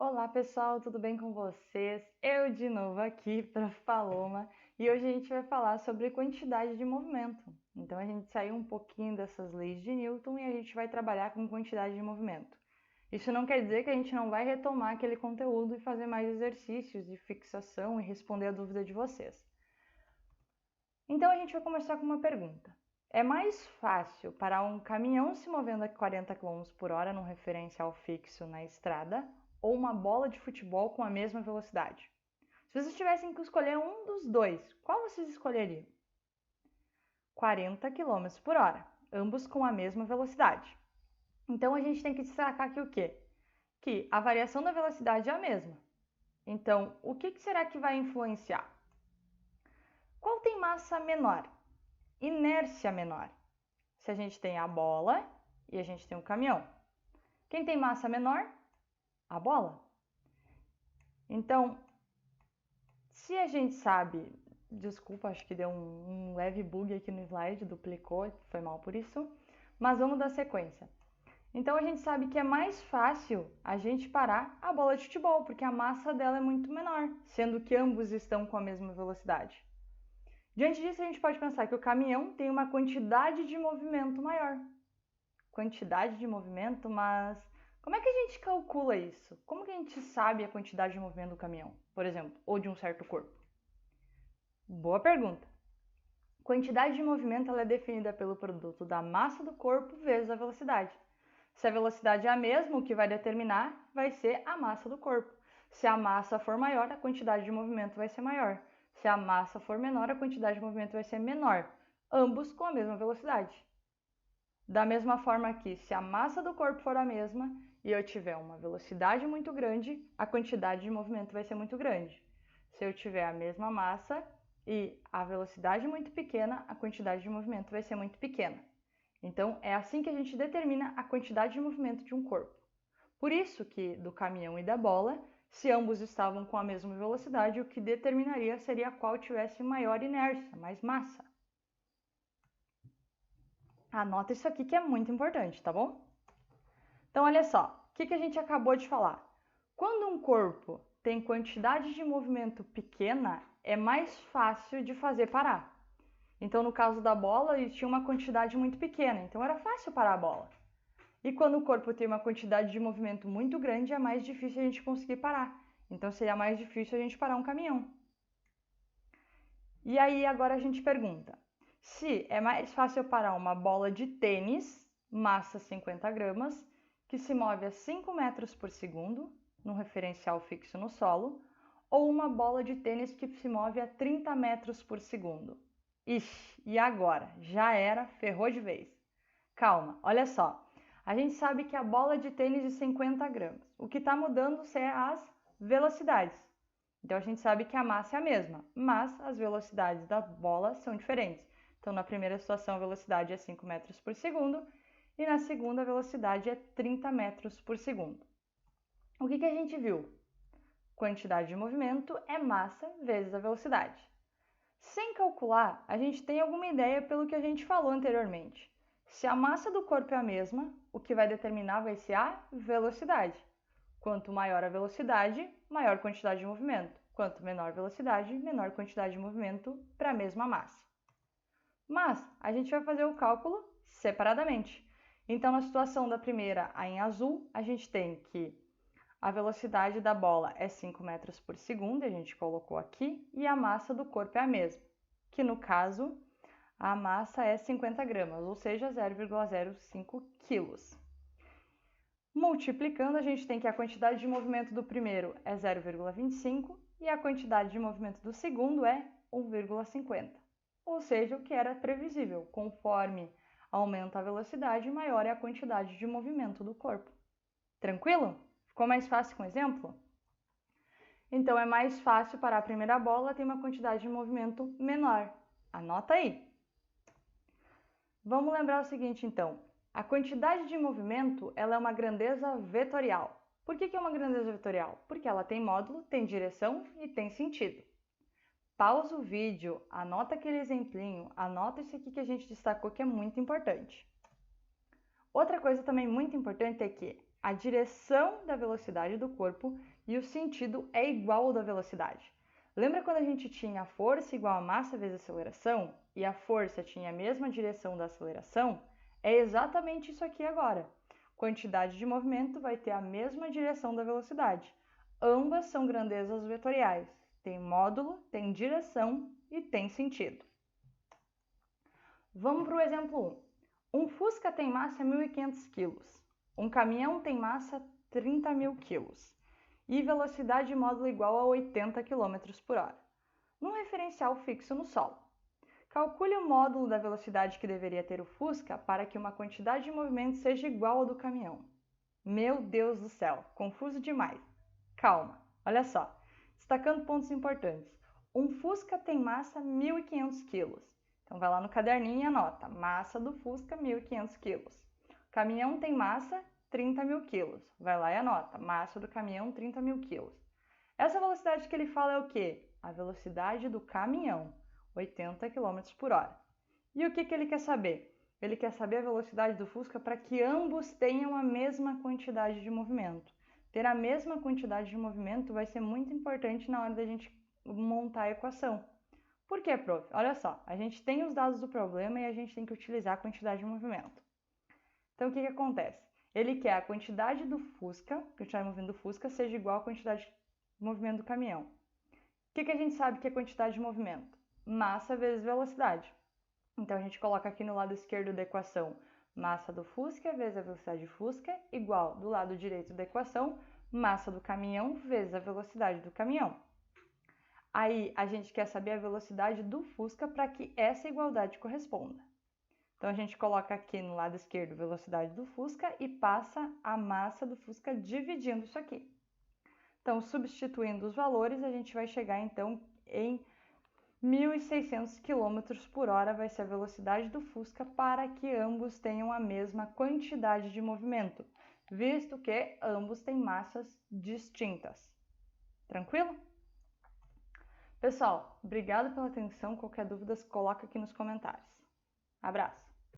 Olá pessoal, tudo bem com vocês? Eu de novo aqui, Prof. Paloma, e hoje a gente vai falar sobre quantidade de movimento. Então a gente saiu um pouquinho dessas leis de Newton e a gente vai trabalhar com quantidade de movimento. Isso não quer dizer que a gente não vai retomar aquele conteúdo e fazer mais exercícios de fixação e responder a dúvida de vocês. Então a gente vai começar com uma pergunta. É mais fácil parar um caminhão se movendo a 40 km por hora num referencial fixo na estrada ou uma bola de futebol com a mesma velocidade? Se vocês tivessem que escolher um dos dois, qual vocês escolheriam? 40 km por hora, ambos com a mesma velocidade. Então a gente tem que destacar aqui o quê? Que a variação da velocidade é a mesma. Então, o que será que vai influenciar? Qual tem massa menor? Inércia menor. Se a gente tem a bola e a gente tem o caminhão. Quem tem massa menor? A bola. Então, se a gente sabe, desculpa, acho que deu um leve bug aqui no slide, duplicou, foi mal por isso, mas vamos dar sequência. Então a gente sabe que é mais fácil a gente parar a bola de futebol, porque a massa dela é muito menor, sendo que ambos estão com a mesma velocidade. Diante disso, a gente pode pensar que o caminhão tem uma quantidade de movimento maior. Quantidade de movimento, mas como é que a gente calcula isso? Como que a gente sabe a quantidade de movimento do caminhão, por exemplo, ou de um certo corpo? Boa pergunta. Quantidade de movimento ela é definida pelo produto da massa do corpo vezes a velocidade. Se a velocidade é a mesma, o que vai determinar vai ser a massa do corpo. Se a massa for maior, a quantidade de movimento vai ser maior. Se a massa for menor, a quantidade de movimento vai ser menor, ambos com a mesma velocidade. Da mesma forma que, se a massa do corpo for a mesma e eu tiver uma velocidade muito grande, a quantidade de movimento vai ser muito grande. Se eu tiver a mesma massa e a velocidade muito pequena, a quantidade de movimento vai ser muito pequena. Então, é assim que a gente determina a quantidade de movimento de um corpo. Por isso que, do caminhão e da bola, se ambos estavam com a mesma velocidade, o que determinaria seria qual tivesse maior inércia, mais massa. Anota isso aqui que é muito importante, tá bom? Então, olha só, o que a gente acabou de falar? Quando um corpo tem quantidade de movimento pequena, é mais fácil de fazer parar. Então, no caso da bola, ele tinha uma quantidade muito pequena, então era fácil parar a bola. E quando o corpo tem uma quantidade de movimento muito grande, é mais difícil a gente conseguir parar. Então, seria mais difícil a gente parar um caminhão. E aí, agora a gente pergunta: se é mais fácil parar uma bola de tênis, massa 50 gramas, que se move a 5 metros por segundo, num referencial fixo no solo, ou uma bola de tênis que se move a 30 metros por segundo? Ixi, e agora? Já era, ferrou de vez. Calma, olha só. A gente sabe que a bola de tênis de 50 gramas. O que está mudando são as velocidades. Então a gente sabe que a massa é a mesma, mas as velocidades da bola são diferentes. Então na primeira situação a velocidade é 5 metros por segundo e na segunda a velocidade é 30 metros por segundo. O que a gente viu? Quantidade de movimento é massa vezes a velocidade. Sem calcular, a gente tem alguma ideia pelo que a gente falou anteriormente. Se a massa do corpo é a mesma, o que vai determinar vai ser a velocidade. Quanto maior a velocidade, maior quantidade de movimento. Quanto menor velocidade, menor quantidade de movimento para a mesma massa. Mas a gente vai fazer o cálculo separadamente. Então, na situação da primeira, a em azul, a gente tem que a velocidade da bola é 5 metros por segundo, a gente colocou aqui, e a massa do corpo é a mesma, que no caso, a massa é 50 gramas, ou seja, 0,05 quilos. Multiplicando, a gente tem que a quantidade de movimento do primeiro é 0,25 e a quantidade de movimento do segundo é 1,50. Ou seja, o que era previsível, conforme aumenta a velocidade, maior é a quantidade de movimento do corpo. Tranquilo? Ficou mais fácil com o exemplo? Então, é mais fácil parar a primeira bola, tem uma quantidade de movimento menor. Anota aí. Vamos lembrar o seguinte, então. A quantidade de movimento ela é uma grandeza vetorial. Por que é uma grandeza vetorial? Porque ela tem módulo, tem direção e tem sentido. Pausa o vídeo, anota aquele exemplinho, anota isso aqui que a gente destacou que é muito importante. Outra coisa também muito importante é que a direção da velocidade do corpo e o sentido é igual ao da velocidade. Lembra quando a gente tinha a força igual a massa vezes aceleração e a força tinha a mesma direção da aceleração? É exatamente isso aqui agora. Quantidade de movimento vai ter a mesma direção da velocidade. Ambas são grandezas vetoriais. Tem módulo, tem direção e tem sentido. Vamos para o exemplo 1. Um Fusca tem massa 1.500 kg. Um caminhão tem massa 30.000 kg. E velocidade e módulo igual a 80 km por hora. Num referencial fixo no solo. Calcule o módulo da velocidade que deveria ter o Fusca para que uma quantidade de movimento seja igual ao do caminhão. Meu Deus do céu, confuso demais. Calma, olha só. Destacando pontos importantes. Um Fusca tem massa 1.500 kg. Então vai lá no caderninho e anota. Massa do Fusca 1.500 kg. Caminhão tem massa 30.000 kg. Vai lá e anota. Massa do caminhão 30.000 kg. Essa velocidade que ele fala é o quê? A velocidade do caminhão, 80 km por hora. E o que ele quer saber? Ele quer saber a velocidade do Fusca para que ambos tenham a mesma quantidade de movimento. Ter a mesma quantidade de movimento vai ser muito importante na hora da gente montar a equação. Por quê, prof? Olha só, a gente tem os dados do problema e a gente tem que utilizar a quantidade de movimento. Então, o que acontece? Ele quer a quantidade do Fusca, quantidade de movimento do Fusca, seja igual à quantidade de movimento do caminhão. O que a gente sabe que é quantidade de movimento? Massa vezes velocidade. Então, a gente coloca aqui no lado esquerdo da equação massa do Fusca vezes a velocidade do Fusca igual do lado direito da equação massa do caminhão vezes a velocidade do caminhão. Aí, a gente quer saber a velocidade do Fusca para que essa igualdade corresponda. Então, a gente coloca aqui no lado esquerdo velocidade do Fusca e passa a massa do Fusca dividindo isso aqui. Então, substituindo os valores, a gente vai chegar então em 1.600 km por hora vai ser a velocidade do Fusca para que ambos tenham a mesma quantidade de movimento, visto que ambos têm massas distintas. Tranquilo? Pessoal, obrigado pela atenção. Qualquer dúvida, coloca aqui nos comentários. Abraço!